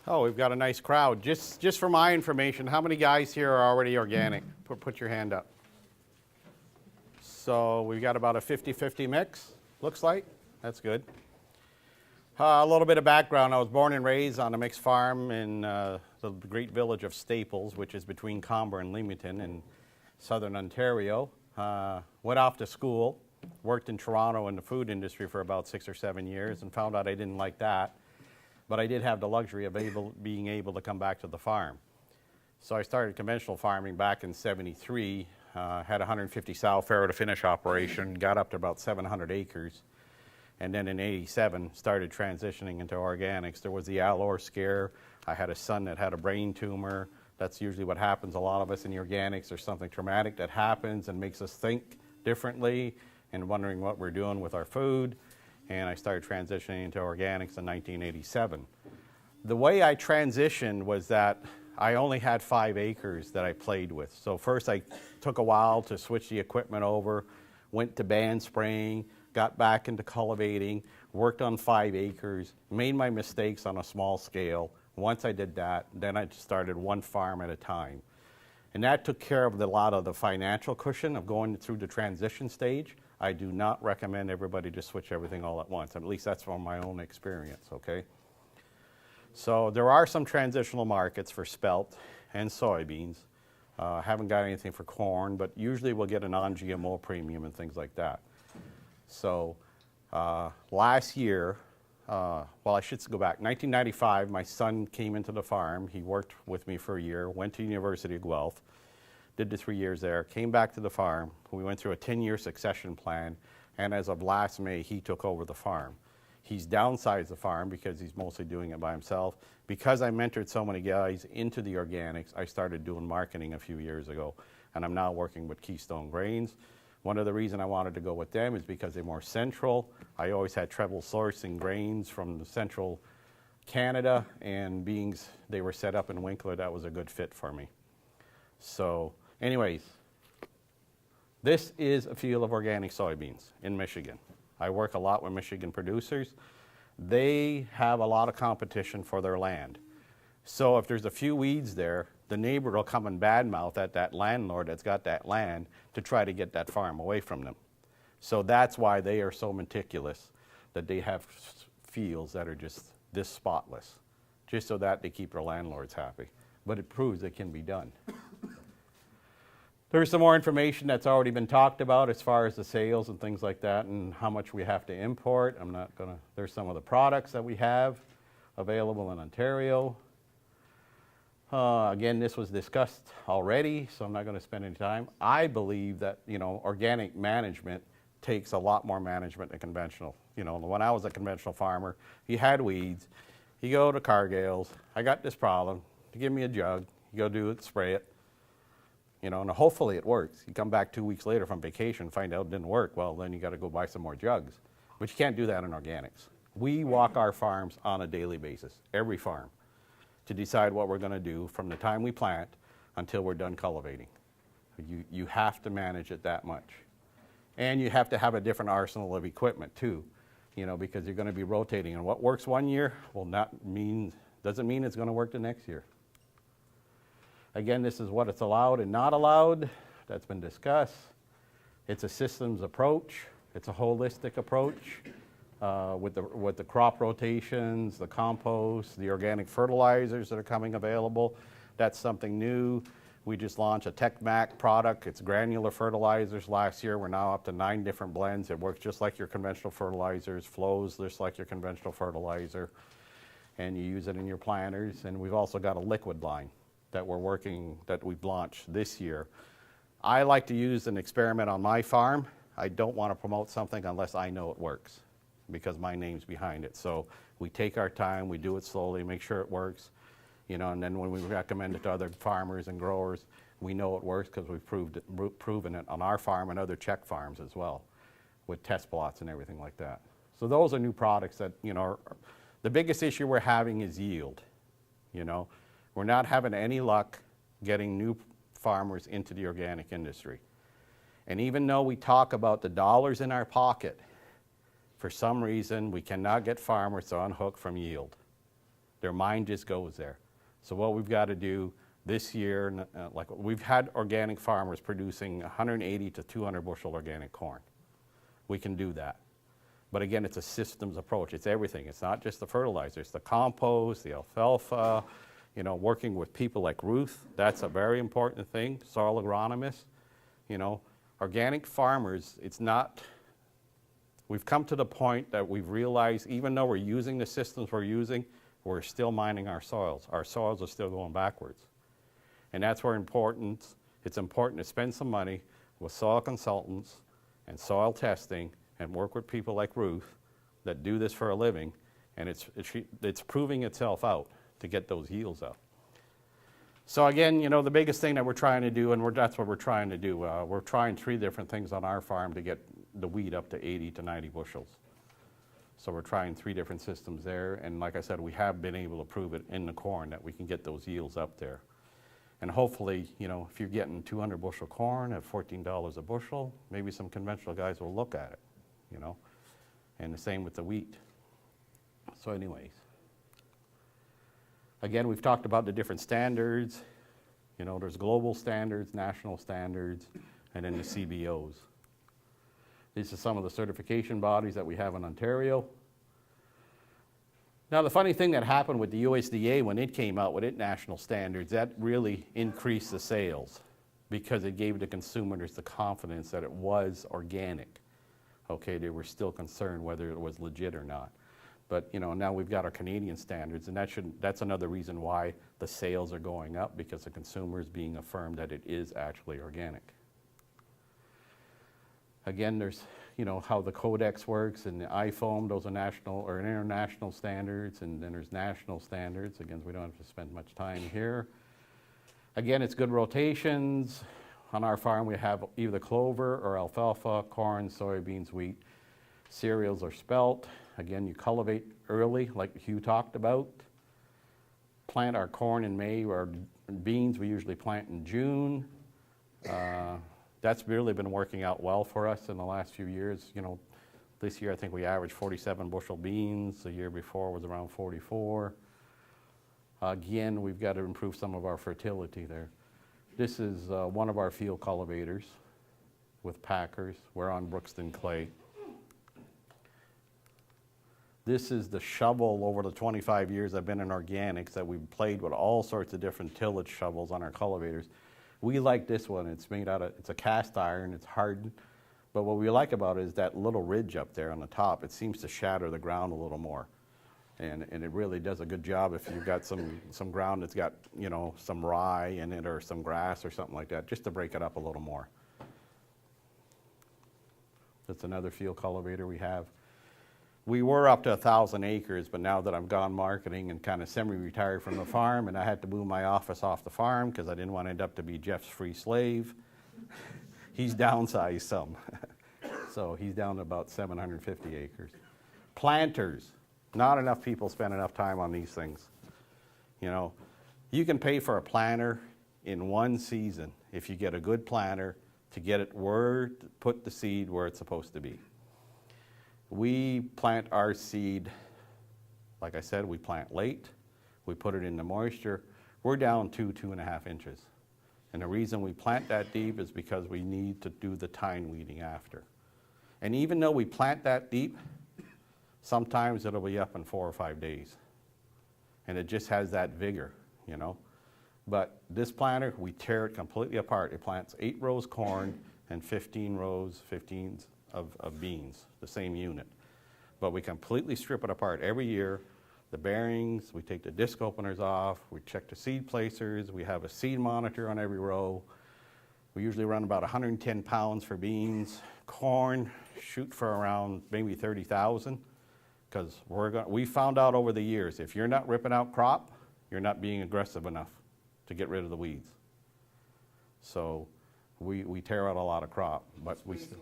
Oh, we've got a nice crowd. Just for my information, how many guys here are already organic? Put your hand up. So we've got about a 50-50 mix, looks like. That's good. A little bit of background. I was born and raised on a mixed farm in the great village of Staples, which is between Comber and Leamington in southern Ontario. Went off to school, worked in Toronto in the food industry for about 6 or 7 years and found out I didn't like that. But I did have the luxury of being able to come back to the farm. So I started conventional farming back in '73, had a 150 sow farrow to finish operation, got up to about 700 acres. And then in '87, started transitioning into organics. There was the Allor scare. I had a son that had a brain tumor. That's usually what happens. A lot of us in the organics, there's something traumatic that happens and makes us think differently and wondering what we're doing with our food. And I started transitioning into organics in 1987. The way I transitioned was that I only had 5 acres that I played with. So first I took a while to switch the equipment over, went to band spraying, got back into cultivating, worked on 5 acres, made my mistakes on a small scale. Once I did that, then I started one farm at a time. And that took care of a lot of the financial cushion of going through the transition stage. I do not recommend everybody just switch everything all at once. At least that's from my own experience, okay? So there are some transitional markets for spelt and soybeans. Haven't got anything for corn, but usually we'll get a non-GMO premium and things like that. So last year, well, I should go back, 1995, my son came into the farm. He worked with me for a year, went to University of Guelph, did the 3 years there, came back to the farm. We went through a 10-year succession plan, and as of last May, he took over the farm. He's downsized the farm because he's mostly doing it by himself. Because I mentored so many guys into the organics, I started doing marketing a few years ago, and I'm now working with Keystone Grains. One of the reasons I wanted to go with them is because they're more central. I always had trouble sourcing grains from central Canada, and being they were set up in Winkler, that was a good fit for me. So anyways, this is a field of organic soybeans in Michigan. I work a lot with Michigan producers. They have a lot of competition for their land. So if there's a few weeds there, the neighbor will come and badmouth at that landlord that's got that land to try to get that farm away from them. So that's why they are so meticulous that they have fields that are just this spotless, just so that they keep their landlords happy. But it proves it can be done. There's some more information that's already been talked about as far as the sales and things like that and how much we have to import. I'm not gonna, there's some of the products that we have available in Ontario. Again, this was discussed already, so I'm not going to spend any time. I believe that, you know, organic management takes a lot more management than conventional. You know, when I was a conventional farmer, you had weeds, you go to Cargill's, I got this problem, you give me a jug, you go do it, spray it, you know, and hopefully it works. You come back 2 weeks later from vacation, find out it didn't work, well, then you got to go buy some more jugs. But you can't do that in organics. We walk our farms on a daily basis, every farm, to decide what we're going to do from the time we plant until we're done cultivating. You have to manage it that much. And you have to have a different arsenal of equipment too, you know, because you're going to be rotating. And what works one year will doesn't mean it's going to work the next year. Again, this is what it's allowed and not allowed. That's been discussed. It's a systems approach. It's a holistic approach. With the crop rotations, the compost, the organic fertilizers that are coming available. That's something new. We just launched a TechMac product. It's granular fertilizers last year. We're now up to 9 different blends. It works just like your conventional fertilizers, flows just like your conventional fertilizer, and you use it in your planters. And we've also got a liquid line that we've launched this year. I like to use an experiment on my farm. I don't want to promote something unless I know it works, because my name's behind it. So we take our time, we do it slowly, make sure it works, you know, and then when we recommend it to other farmers and growers, we know it works because we've proven it on our farm and other Czech farms as well, with test plots and everything like that. So those are new products that, you know, the biggest issue we're having is yield, you know. We're not having any luck getting new farmers into the organic industry. And even though we talk about the dollars in our pocket, for some reason, we cannot get farmers to unhook from yield. Their mind just goes there. So what we've got to do this year, like we've had organic farmers producing 180 to 200 bushel organic corn. We can do that. But again, it's a systems approach. It's everything. It's not just the fertilizer. It's the compost, the alfalfa, you know, working with people like Ruth. That's a very important thing. Soil agronomists, you know. Organic farmers, it's not, we've come to the point that we've realized even though we're using the systems we're using, we're still mining our soils. Our soils are still going backwards. And that's where it's important to spend some money with soil consultants and soil testing and work with people like Ruth that do this for a living, and it's proving itself out to get those yields up. So again, you know, the biggest thing that we're trying to do, and that's what we're trying to do, we're trying 3 different things on our farm to get the wheat up to 80 to 90 bushels. So we're trying 3 different systems there, and like I said, we have been able to prove it in the corn that we can get those yields up there. And hopefully, you know, if you're getting 200 bushel corn at $14 a bushel, maybe some conventional guys will look at it, you know, and the same with the wheat. So anyways, again, we've talked about the different standards. You know, there's global standards, national standards, and then the CBOs. These are some of the certification bodies that we have in Ontario. Now, the funny thing that happened with the USDA when it came out with its national standards, that really increased the sales because it gave the consumers the confidence that it was organic. Okay, they were still concerned whether it was legit or not. But, you know, now we've got our Canadian standards, and that's another reason why the sales are going up, because the consumer is being affirmed that it is actually organic. Again, there's, you know, how the Codex works and the IFOAM, those are national or international standards, and then there's national standards. Again, we don't have to spend much time here. Again, it's good rotations. On our farm, we have either clover or alfalfa, corn, soybeans, wheat, cereals or spelt. Again, you cultivate early, like Hugh talked about. Plant our corn in May, or beans we usually plant in June. That's really been working out well for us in the last few years. You know, this year I think we averaged 47 bushel beans. The year before was around 44. Again, we've got to improve some of our fertility there. This is one of our field cultivators with packers. We're on Brookston clay. This is the shovel over the 25 years I've been in organics that we've played with all sorts of different tillage shovels on our cultivators. We like this one. It's made out of, it's a cast iron, it's hardened. But what we like about it is that little ridge up there on the top. It seems to shatter the ground a little more. And it really does a good job if you've got some ground that's got, you know, some rye in it or some grass or something like that, just to break it up a little more. That's another field cultivator we have. We were up to 1,000 acres, but now that I've gone marketing and kind of semi-retired from the farm, and I had to move my office off the farm because I didn't want to end up to be Jeff's free slave, he's downsized some. So he's down to about 750 acres. Planters. Not enough people spend enough time on these things. You know, you can pay for a planter in one season if you get a good planter to get it put the seed where it's supposed to be. We plant our seed, like I said, we plant late. We put it in the moisture. We're down 2.5 inches. And the reason we plant that deep is because we need to do the tine weeding after. And even though we plant that deep, sometimes it'll be up in 4 or 5 days. And it just has that vigor, you know. But this planter, we tear it completely apart. It plants 8 rows corn and 15 rows, 15s of beans, the same unit. But we completely strip it apart every year. The bearings, we take the disc openers off, we check the seed placers, we have a seed monitor on every row. We usually run about 110 pounds for beans. Corn, shoot for around maybe 30,000. Because we found out over the years, if you're not ripping out crop, you're not being aggressive enough to get rid of the weeds. So we tear out a lot of crop, but we still.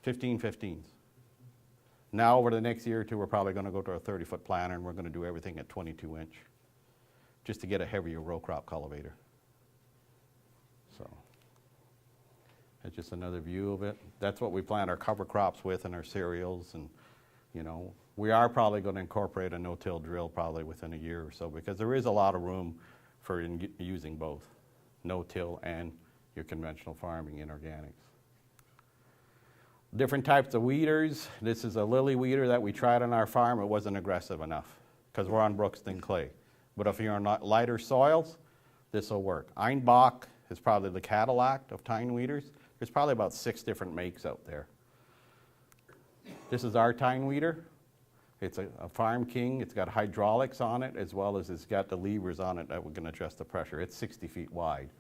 15-15s. Now over the next year or two, we're probably going to go to a 30-foot planter, and we're going to do everything at 22-inch, just to get a heavier row crop cultivator. So that's just another view of it. That's what we plant our cover crops with and our cereals, and you know, We are probably going to incorporate a no-till drill probably within a year or so, because there is a lot of room for using both no-till and your conventional farming in organics. Different types of weeders. This is a lily weeder that we tried on our farm. It wasn't aggressive enough because we're on Brookston clay. But if you're on lighter soils, this will work. Einbach is probably the Cadillac of tine weeders. There's probably about 6 different makes out there. This is our tine weeder. It's a Farm King. It's got hydraulics on it, as well as it's got the levers on it that we can adjust the pressure. It's 60 feet wide.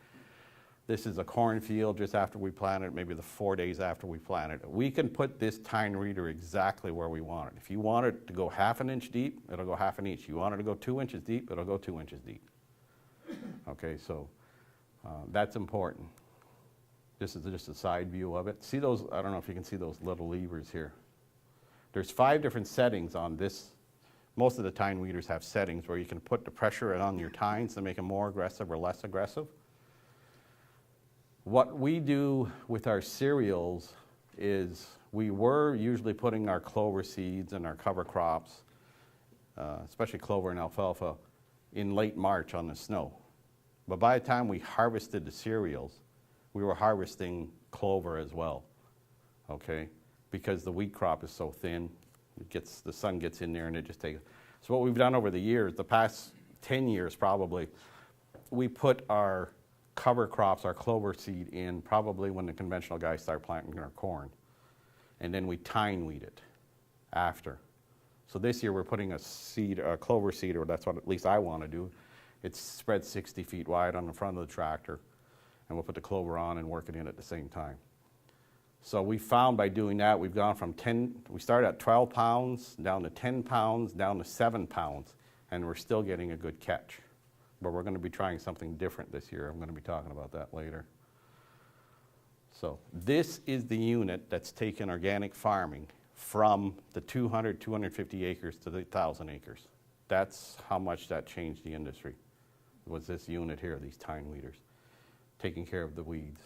This is a cornfield just after we planted it, maybe the 4 days after we planted it. We can put this tine reader exactly where we want it. If you want it to go 1/2 inch deep, it'll go 1/2 inch. You want it to go 2 inches deep, it'll go 2 inches deep. Okay, so that's important. This is just a side view of it. See those, I don't know if you can see those little levers here. There's 5 different settings on this. Most of the tine weeders have settings where you can put the pressure on your tines to make them more aggressive or less aggressive. What we do with our cereals is we were usually putting our clover seeds and our cover crops, especially clover and alfalfa, in late March on the snow. But by the time we harvested the cereals, we were harvesting clover as well, okay? Because the wheat crop is so thin, the sun gets in there and it just takes. So what we've done over the years, the past 10 years probably, we put our cover crops, our clover seed in probably when the conventional guys start planting our corn. And then we tine weed it after. So this year we're putting a clover seed, or that's what at least I want to do. It's spread 60 feet wide on the front of the tractor, and we'll put the clover on and work it in at the same time. So we found by doing that, we've gone from we started at 12 pounds, down to 10 pounds, down to 7 pounds, and we're still getting a good catch. But we're going to be trying something different this year. I'm going to be talking about that later. So this is the unit that's taken organic farming from the 200, 250 acres to the 1,000 acres. That's how much that changed the industry, was this unit here, these tine weeders, taking care of the weeds.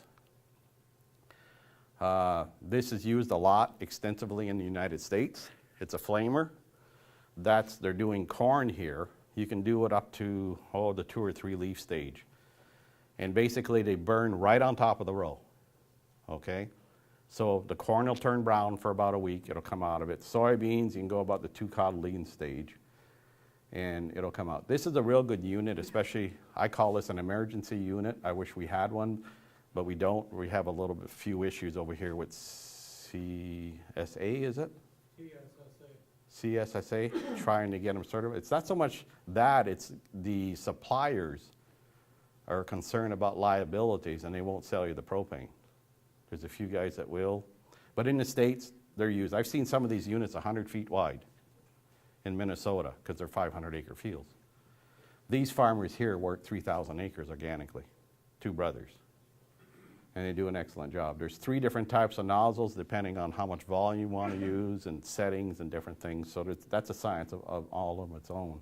This is used a lot, extensively in the United States. It's a flamer. They're doing corn here. You can do it up to, the 2 or 3 leaf stage. And basically they burn right on top of the row, okay? So the corn will turn brown for about a week, it'll come out of it. Soybeans, you can go about the 2 cotyledon stage, and it'll come out. This is a real good unit, especially, I call this an emergency unit. I wish we had one, but we don't. We have a few issues over here with CSA, is it? CSSA, trying to get them certified. It's not so much that, it's the suppliers are concerned about liabilities and they won't sell you the propane. There's a few guys that will, but in the States, they're used. I've seen some of these units 100 feet wide in Minnesota because they're 500-acre fields. These farmers here work 3,000 acres organically, 2 brothers. And they do an excellent job. There's 3 different types of nozzles depending on how much volume you want to use and settings and different things. So that's a science of all of its own.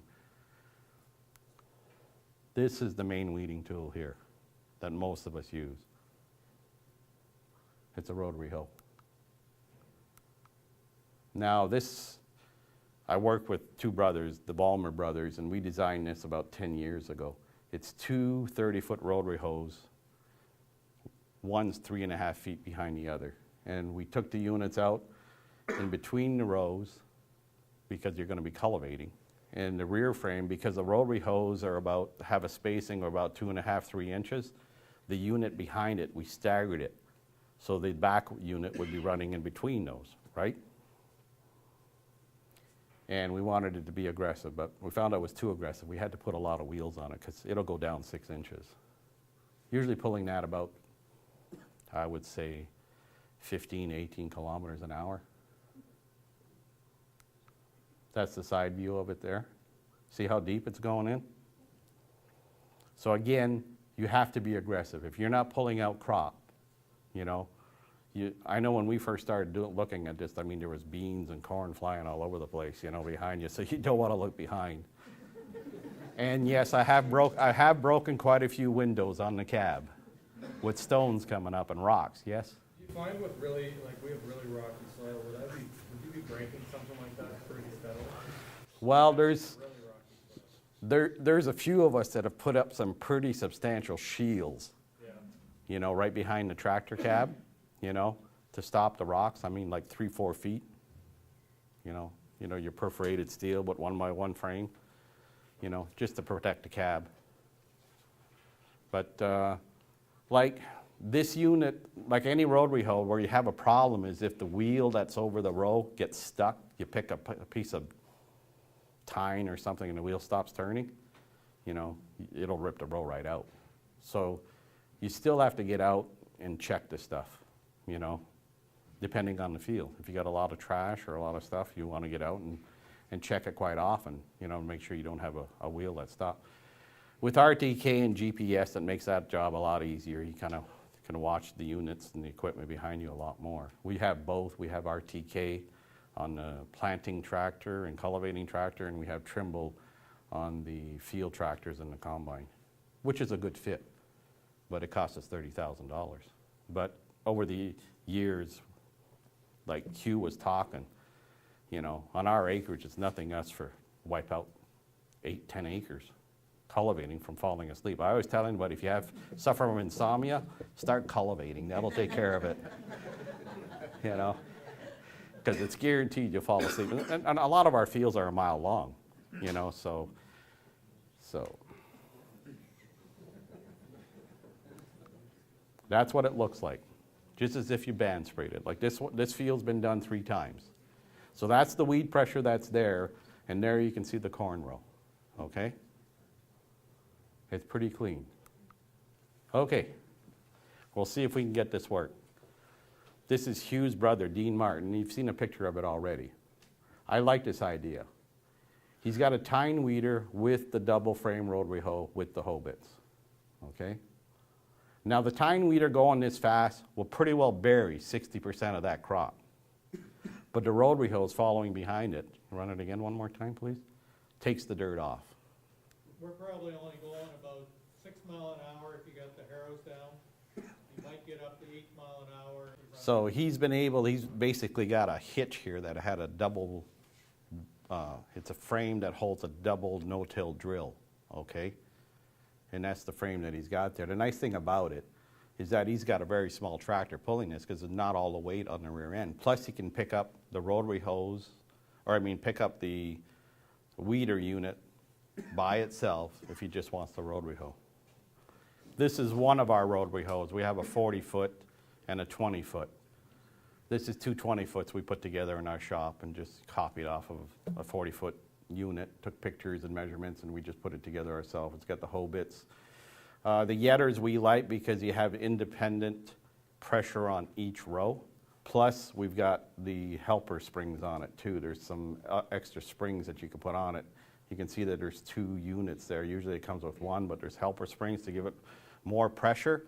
This is the main weeding tool here that most of us use. It's a rotary hoe. Now I worked with 2 brothers, the Ballmer brothers, and we designed this about 10 years ago. It's 2 30-foot rotary hoes. One's 3.5 feet behind the other. And we took the units out in between the rows because you're going to be cultivating. And the rear frame, because the rotary hoes have a spacing of about 2.5, 3 inches, the unit behind it, we staggered it. So the back unit would be running in between those, right? And we wanted it to be aggressive, but we found out it was too aggressive. We had to put a lot of wheels on it because it'll go down 6 inches. Usually pulling that about, I would say, 15, 18 kilometers an hour. That's the side view of it there. See how deep it's going in? So again, you have to be aggressive. If you're not pulling out crop, I know when we first started looking at this, there was beans and corn flying all over the place, behind you, so you don't want to look behind. And yes, I have broken quite a few windows on the cab with stones coming up and rocks, yes? You find with we have really rocky soil, would you be breaking something like that pretty steadily? Well, there's a few of us that have put up some pretty substantial shields, you know, right behind the tractor cab, you know, to stop the rocks. I mean, like 3-4 feet, you know, your perforated steel, but 1x1 frame, you know, just to protect the cab. But like this unit, like any rotary hoe, where you have a problem is if the wheel that's over the row gets stuck, you pick up a piece of tine or something and the wheel stops turning, you know, it'll rip the row right out. So you still have to get out and check this stuff, you know, depending on the field. If you got a lot of trash or a lot of stuff, you want to get out and check it quite often, you know, make sure you don't have a wheel that's stopped. With RTK and GPS, it makes that job a lot easier. You kind of can watch the units and the equipment behind you a lot more. We have both. We have RTK on the planting tractor and cultivating tractor, and we have Trimble on the field tractors and the combine, which is a good fit, but it costs us $30,000. But over the years, like Hugh was talking, you know, on our acreage, it's nothing else for wipe out 8-10 acres cultivating from falling asleep. I always tell anybody, if you suffer from insomnia, start cultivating. That'll take care of it, you know, because it's guaranteed you'll fall asleep. And a lot of our fields are a mile long, you know, so that's what it looks like, just as if you band sprayed it. Like this field's been done 3 times. So that's the weed pressure that's there, and there you can see the corn row, okay? It's pretty clean. Okay, we'll see if we can get this work. This is Hugh's brother, Dean Martin. You've seen a picture of it already. I like this idea. He's got a tine weeder with the double frame rotary hoe with the hoe bits, okay? Now the tine weeder going this fast will pretty well bury 60% of that crop. But the rotary hose following behind it, run it again one more time please, takes the dirt off. We're probably only going about 6 miles an hour if you got the harrows down. You might get up to 8 miles an hour. So he's basically got a hitch here that had a double, it's a frame that holds a double no-till drill, okay? And that's the frame that he's got there. The nice thing about it is that he's got a very small tractor pulling this because it's not all the weight on the rear end. Plus he can pick up the rotary hose, pick up the weeder unit by itself if he just wants the rotary hoe. This is one of our rotary hoes. We have a 40-foot and a 20-foot. This is 2 20-foots we put together in our shop and just copied off of a 40-foot unit, took pictures and measurements, and we just put it together ourselves. It's got the hoe bits. The yetters we like because you have independent pressure on each row. Plus, we've got the helper springs on it too. There's some extra springs that you can put on it. You can see that there's 2 units there. Usually it comes with 1, but there's helper springs to give it more pressure.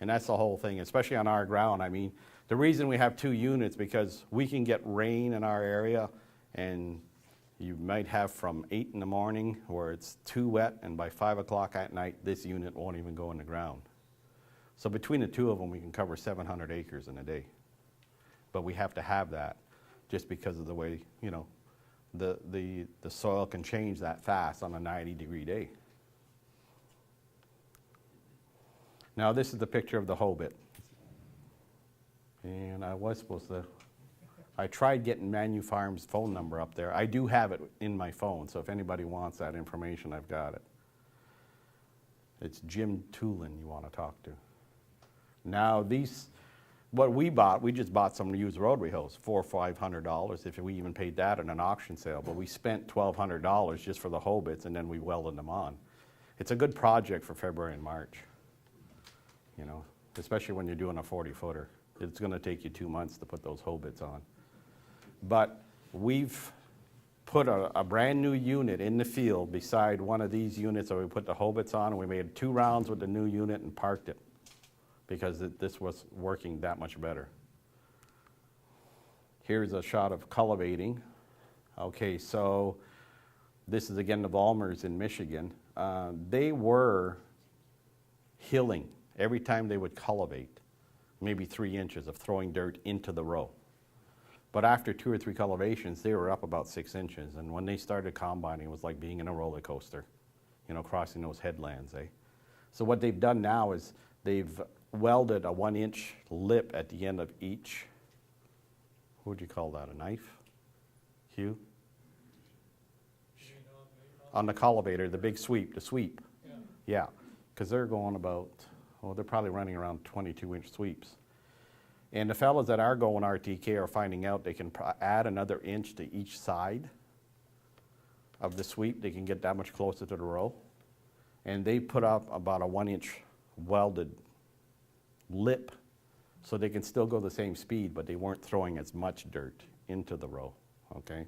And that's the whole thing, especially on our ground. I mean, the reason we have 2 units because we can get rain in our area, and you might have from 8 in the morning where it's too wet, and by 5 o'clock at night, this unit won't even go in the ground. So between the 2 of them, we can cover 700 acres in a day. But we have to have that just because of the way, you know, the soil can change that fast on a 90-degree day. Now this is the picture of the hoe bit. And I tried getting Manu Farm's phone number up there. I do have it in my phone, so if anybody wants that information, I've got it. It's Jim Toolin you want to talk to. Now what we just bought some used rotary hose, $400 or $500, if we even paid that in an auction sale. But we spent $1,200 just for the hoe bits, and then we welded them on. It's a good project for February and March, you know, especially when you're doing a 40-footer. It's going to take you 2 months to put those hoe bits on. But we've put a brand new unit in the field beside one of these units that we put the hoe bits on, and we made 2 rounds with the new unit and parked it, because this was working that much better. Here's a shot of cultivating. Okay, so this is again the Vollmers in Michigan. They were hilling every time they would cultivate, maybe 3 inches of throwing dirt into the row. But after 2 or 3 cultivations, they were up about 6 inches. And when they started combining, it was like being in a roller coaster, you know, crossing those headlands, eh? So what they've done now is they've welded a 1-inch lip at the end of each, what would you call that, a knife? Hugh? On the cultivator, the big sweep, the sweep. Yeah, because they're going about, well, they're probably running around 22-inch sweeps. And the fellows that are going RTK are finding out they can add another inch to each side of the sweep. They can get that much closer to the row. And they put up about a 1-inch welded lip so they can still go the same speed, but they weren't throwing as much dirt into the row, okay?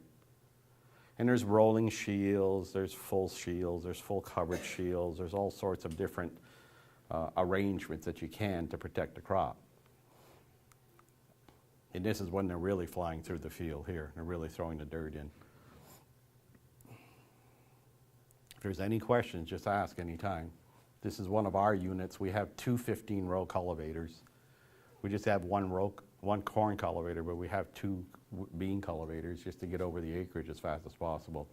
And there's rolling shields, there's full shields, there's full coverage shields, there's all sorts of different arrangements that you can to protect the crop. And this is when they're really flying through the field here. They're really throwing the dirt in. If there's any questions, just ask anytime. This is one of our units. We have 2 15-row cultivators. We just have one corn cultivator, but we have 2 bean cultivators just to get over the acreage as fast as possible.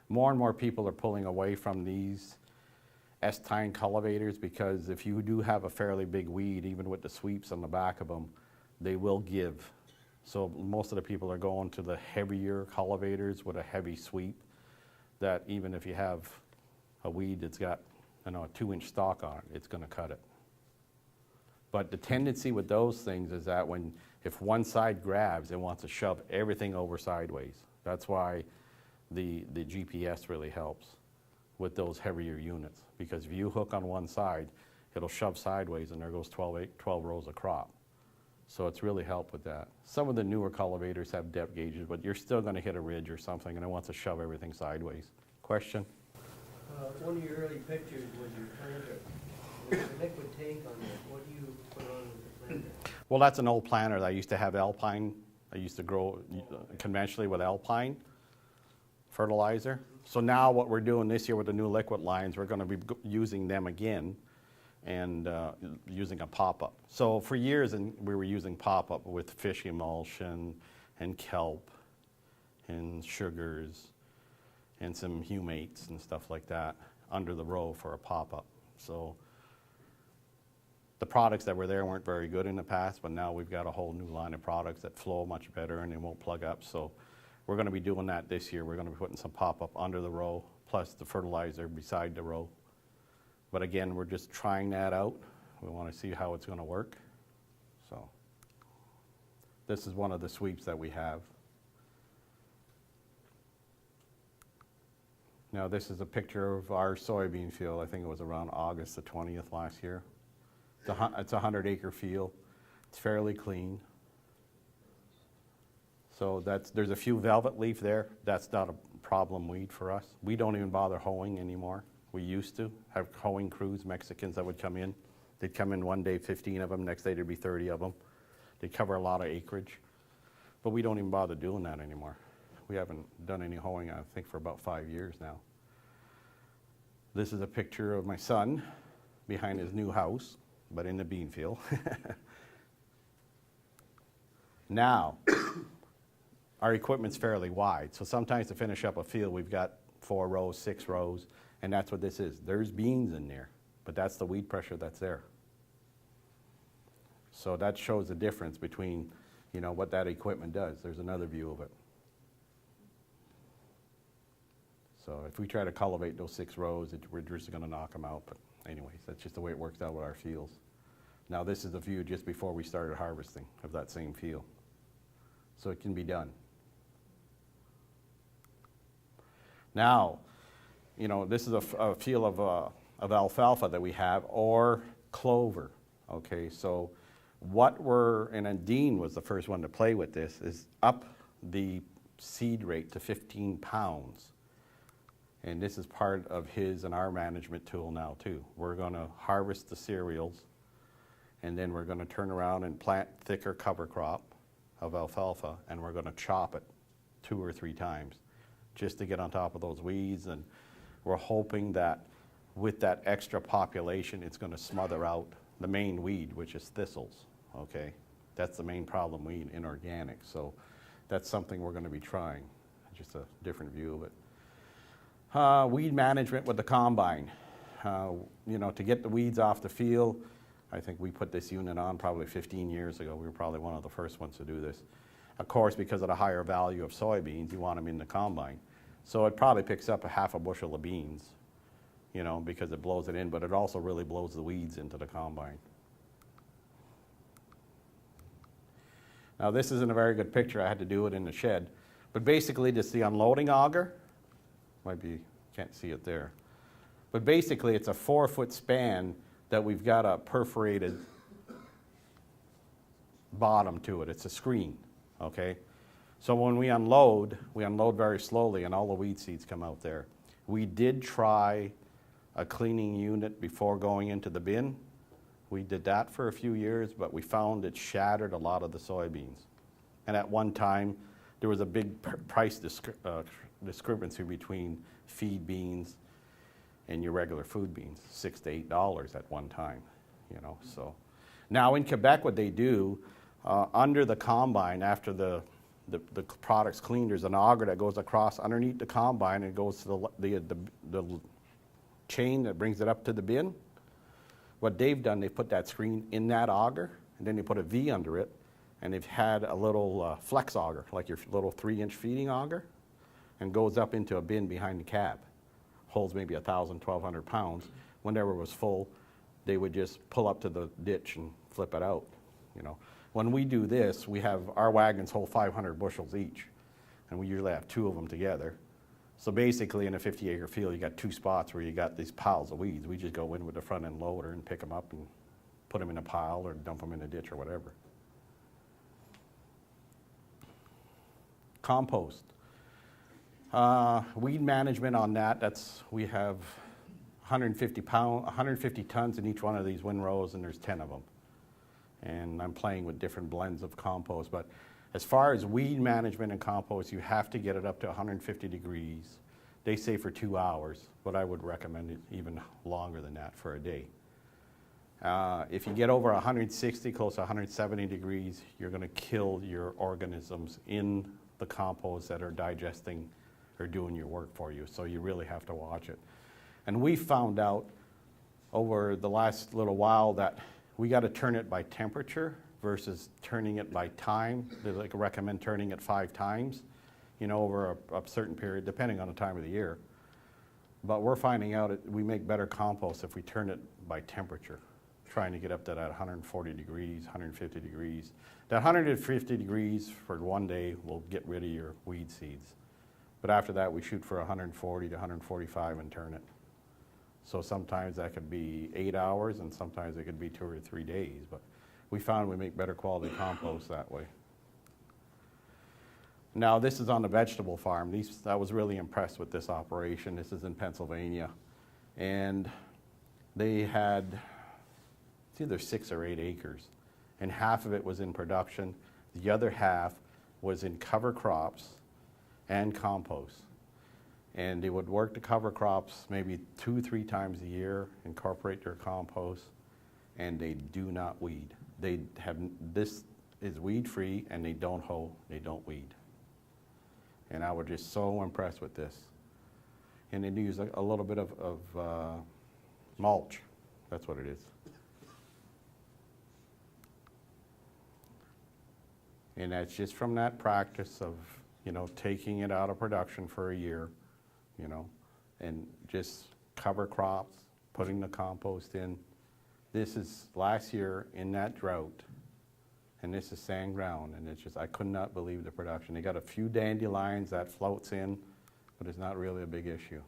More and more people are pulling away from these S-tine cultivators because if you do have a fairly big weed, even with the sweeps on the back of them, they will give. So most of the people are going to the heavier cultivators with a heavy sweep that even if you have a weed that's got, you know, a 2-inch stalk on it, it's going to cut it. But the tendency with those things is that if one side grabs, it wants to shove everything over sideways. That's why the GPS really helps with those heavier units. Because if you hook on one side, it'll shove sideways and there goes 12 rows of crop. So it's really helped with that. Some of the newer cultivators have depth gauges, but you're still going to hit a ridge or something and it wants to shove everything sideways. Question? One of your early pictures was your planter. There's a liquid tank on there. What do you put on with the planter? Well, that's an old planter that I used to have alpine. I used to grow conventionally with alpine fertilizer. So now what we're doing this year with the new liquid lines, we're going to be using them again and using a pop-up. So for years we were using pop-up with fish emulsion and kelp and sugars and some humates and stuff like that under the row for a pop-up. So the products that were there weren't very good in the past, but now we've got a whole new line of products that flow much better and they won't plug up. So we're going to be doing that this year. We're going to be putting some pop-up under the row, plus the fertilizer beside the row. But again, we're just trying that out. We want to see how it's going to work. So this is one of the sweeps that we have. Now this is a picture of our soybean field. I think it was around August the 20th last year. It's a 100-acre field. It's fairly clean. So there's a few velvet leaf there. That's not a problem weed for us. We don't even bother hoeing anymore. We used to have hoeing crews, Mexicans that would come in. They'd come in one day, 15 of them. Next day there'd be 30 of them. They'd cover a lot of acreage. But we don't even bother doing that anymore. We haven't done any hoeing, I think, for about 5 years now. This is a picture of my son behind his new house, but in the bean field. Now, our equipment's fairly wide, so sometimes to finish up a field, we've got 4 rows, 6 rows, and that's what this is. There's beans in there, but that's the weed pressure that's there. So that shows the difference between, you know, what that equipment does. There's another view of it. So if we try to cultivate those 6 rows, we're just going to knock them out. But anyways, that's just the way it works out with our fields. Now this is the view just before we started harvesting of that same field. So it can be done. Now, you know, this is a field of alfalfa that we have, or clover. Okay, so what and Dean was the first one to play with this, is up the seed rate to 15 pounds. And this is part of his and our management tool now too. We're going to harvest the cereals, and then we're going to turn around and plant thicker cover crop of alfalfa, and we're going to chop it 2 or 3 times just to get on top of those weeds. And we're hoping that with that extra population, it's going to smother out the main weed, which is thistles. Okay, that's the main problem weed in organic. So that's something we're going to be trying. Just a different view of it. Weed management with the combine. You know, to get the weeds off the field, I think we put this unit on probably 15 years ago. We were probably one of the first ones to do this. Of course, because of the higher value of soybeans, you want them in the combine. So it probably picks up a half a bushel of beans, you know, because it blows it in, but it also really blows the weeds into the combine. Now this isn't a very good picture. I had to do it in the shed. But basically, this is the unloading auger. Might be, can't see it there. But basically, it's a 4-foot span that we've got a perforated bottom to it. It's a screen, okay? So when we unload very slowly, and all the weed seeds come out there. We did try a cleaning unit before going into the bin. We did that for a few years, but we found it shattered a lot of the soybeans. And at one time, there was a big price discrepancy between feed beans and your regular food beans, $6 to $8 at one time, you know. So now in Quebec, what they do under the combine, after the product's cleaned, there's an auger that goes across underneath the combine and goes to the chain that brings it up to the bin. What they've done, they put that screen in that auger, and then they put a V under it, and they've had a little flex auger, like your little 3-inch feeding auger, and goes up into a bin behind the cab. Holds maybe 1,000, 1,200 pounds. Whenever it was full, they would just pull up to the ditch and flip it out, you know. When we do this, we have, our wagons hold 500 bushels each, and we usually have 2 of them together. So basically, in a 50-acre field, you got 2 spots where you got these piles of weeds. We just go in with the front end loader and pick them up and put them in a pile or dump them in a ditch or whatever. Compost. Weed management on that, we have 150 tons in each one of these windrows, and there's 10 of them. And I'm playing with different blends of compost. But as far as weed management and compost, you have to get it up to 150 degrees. They say for 2 hours, but I would recommend it even longer than that for a day. If you get over 160, close to 170 degrees, you're going to kill your organisms in the compost that are digesting or doing your work for you. So you really have to watch it. And we found out over the last little while that we got to turn it by temperature versus turning it by time. They like recommend turning it 5 times, you know, over a certain period, depending on the time of the year. But we're finding out we make better compost if we turn it by temperature, trying to get up to that 140 degrees, 150 degrees. That 150 degrees for one day will get rid of your weed seeds. But after that, we shoot for 140 to 145 and turn it. So sometimes that could be 8 hours, and sometimes it could be 2 or 3 days. But we found we make better quality compost that way. Now, this is on the vegetable farm. I was really impressed with this operation. This is in Pennsylvania. And they had, it's either 6 or 8 acres. And half of it was in production. The other half was in cover crops and compost. And they would work the cover crops maybe 2 or 3 times a year, incorporate their compost, and they do not weed. They have, this is weed free, and they don't hoe, they don't weed. And I was just so impressed with this. And they use a little bit of mulch. That's what it is. And that's just from that practice of, you know, taking it out of production for a year, you know, and just cover crops, putting the compost in. This is last year in that drought, and this is sand ground, and it's just, I could not believe the production. They got a few dandelions that floats in, but it's not really a big issue.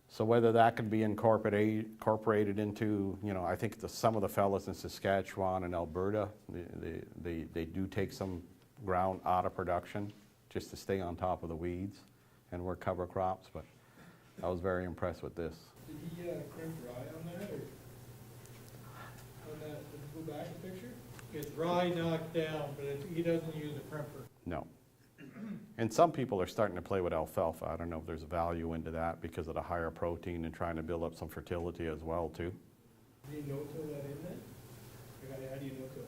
So whether that could be incorporated into, you know, I think some of the fellas in Saskatchewan and Alberta, they do take some ground out of production just to stay on top of the weeds and work cover crops, but I was very impressed with this. Did he crimp dry on that, or on that, did go back a picture? It's dry knocked down, but he doesn't use a crimper. No. And some people are starting to play with alfalfa. I don't know if there's value into that because of the higher protein and trying to build up some fertility as well too. Do you no-till that in then? How do you no-till?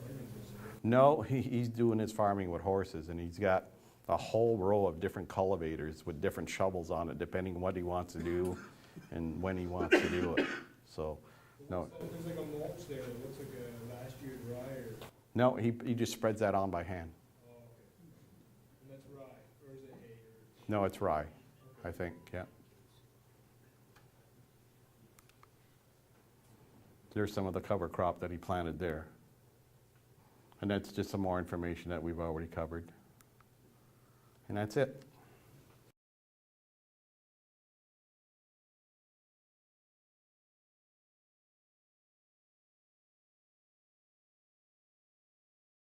No, he's doing his farming with horses, and he's got a whole row of different cultivators with different shovels on it, depending what he wants to do and when he wants to do it. So, no, There's like a mulch there that looks like a last year's rye or, no, he just spreads that on by hand. oh, okay. And that's rye, or is it hay or? No, it's rye, I think, yeah. There's some of the cover crop that he planted there. And that's just some more information that we've already covered. And that's it.